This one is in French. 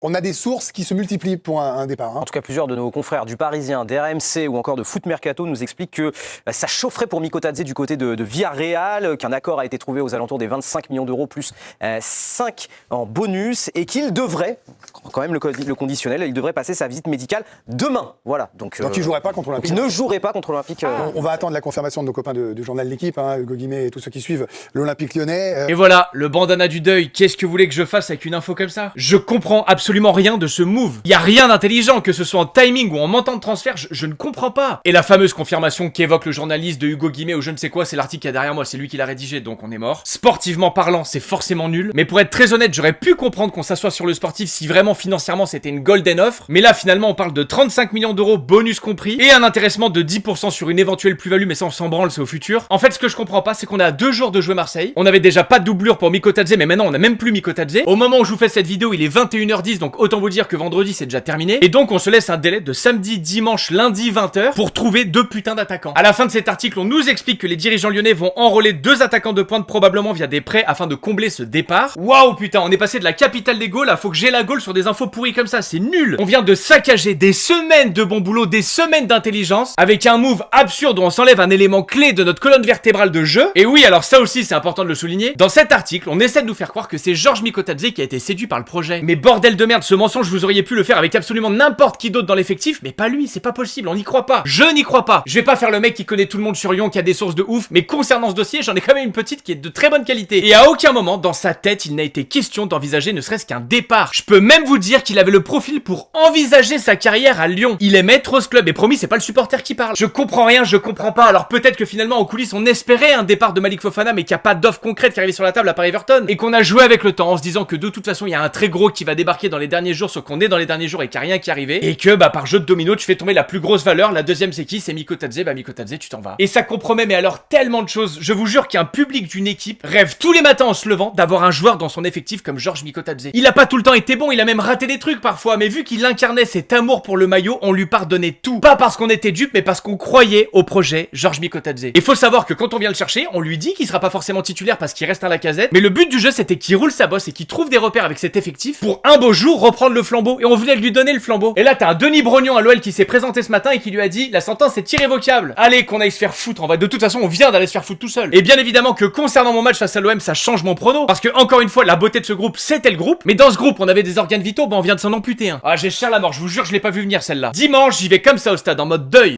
On a des sources qui se multiplient pour un départ. En tout cas, plusieurs de nos confrères du Parisien, d'RMC ou encore de Foot Mercato nous expliquent que ça chaufferait pour Mikotadze du côté de Villarreal, qu'un accord a été trouvé aux alentours des 25 millions d'euros plus 5 en bonus et qu'il devrait, quand même le conditionnel, il devrait passer sa visite médicale demain. Voilà. Donc il ne jouerait pas contre l'Olympique. Il ne jouerait pas contre l'Olympique. On va attendre la confirmation de nos copains du journal de l'équipe, Hugo Guimet et tous ceux qui suivent l'Olympique lyonnais. Et voilà, le bandana du deuil. Qu'est-ce que vous voulez que je fasse avec une info comme ça? Je comprends absolument rien de ce move. Il y a rien d'intelligent, que ce soit en timing ou en montant de transfert, je ne comprends pas. Et la fameuse confirmation qu'évoque le journaliste de Hugo Guimet ou je ne sais quoi, c'est l'article qu'il y a derrière moi, c'est lui qui l'a rédigé, donc on est mort. Sportivement parlant, c'est forcément nul. Mais pour être très honnête, j'aurais pu comprendre qu'on s'assoie sur le sportif si vraiment financièrement c'était une golden offre. Mais là, finalement, on parle de 35 millions d'euros, bonus compris, et un intéressement de 10% sur une éventuelle plus-value, mais ça on s'en branle, c'est au futur. En fait, ce que je comprends pas, c'est qu'on est à 2 jours de jouer Marseille. On avait déjà pas de doublure pour Mikotadze, mais maintenant on a même plus Mikotadze. Au moment où je vous fais cette vidéo, il est 21h10, donc autant vous dire que vendredi c'est déjà terminé. Et donc on se laisse un délai de samedi, dimanche, lundi 20h pour trouver 2 putains d'attaquants. À la fin de cet article, on nous explique que les dirigeants lyonnais vont enrôler 2 attaquants de pointe probablement via des prêts afin de combler ce départ. Waouh putain, on est passé de la capitale des Gaules à faut que j'ai la Gaule sur des infos pourries comme ça, c'est nul. On vient de saccager des semaines de bon boulot, des semaines d'intelligence avec un move absurde où on s'enlève un élément clé de notre colonne vertébrale de jeu. Et oui, alors ça aussi c'est important de le souligner. Dans cet article, on essaie de nous faire croire que c'est Georges Mikotadze qui a été séduit par le projet. Mais bordel de merde, ce mensonge vous auriez pu le faire avec absolument n'importe qui d'autre dans l'effectif, mais pas lui, c'est pas possible, on n'y croit pas. Je n'y crois pas. Je vais pas faire le mec qui connaît tout le monde sur Lyon, qui a des sources de ouf, mais concernant ce dossier, j'en ai quand même une petite qui est de très bonne qualité. Et à aucun moment, dans sa tête, il n'a été question d'envisager ne serait-ce qu'un départ. Je peux même vous dire qu'il avait le profil pour envisager sa carrière à Lyon. Il aimait trop ce club, et promis, c'est pas le supporter qui parle. Je comprends rien, je comprends pas. Alors peut-être que finalement, en coulisses, on espérait un départ de Malik Fofana, mais qu'il n'y a pas d'offre concrète qui arrivait sur la table à Paris Everton, et qu'on a joué avec le temps en se disant que de toute façon, il y a un très gros qui va débarquer dans les derniers jours, sauf qu'on est dans les derniers jours et qu'il n'y a rien qui est arrivé, et que par jeu de domino tu fais tomber la plus grosse valeur. La deuxième c'est qui? C'est Mikotadze. Mikotadze tu t'en vas. Et ça compromet mais alors tellement de choses. Je vous jure qu'un public d'une équipe rêve tous les matins en se levant d'avoir un joueur dans son effectif comme Georges Mikotadze. Il a pas tout le temps été bon, il a même raté des trucs parfois, mais vu qu'il incarnait cet amour pour le maillot, on lui pardonnait tout. Pas parce qu'on était dupe, mais parce qu'on croyait au projet Georges Mikotadze. Et faut savoir que quand on vient le chercher, on lui dit qu'il sera pas forcément titulaire parce qu'il reste à la Lacazette, mais le but du jeu c'était qu'il roule sa bosse et qu'il trouve des repères avec cet effectif pour un beau jour reprendre le flambeau. Et on voulait lui donner le flambeau. Et là t'as un Denis Brognon à l'OL qui s'est présenté ce matin et qui lui a dit la sentence est irrévocable. Allez qu'on aille se faire foutre, de toute façon on vient d'aller se faire foutre tout seul. Et bien évidemment que concernant mon match face à l'OM ça change mon prono, parce que encore une fois la beauté de ce groupe c'était le groupe, mais dans ce groupe on avait des organes vitaux, on vient de s'en amputer un. Ah j'ai cher la mort, je vous jure je l'ai pas vu venir celle-là. Dimanche j'y vais comme ça au stade en mode deuil.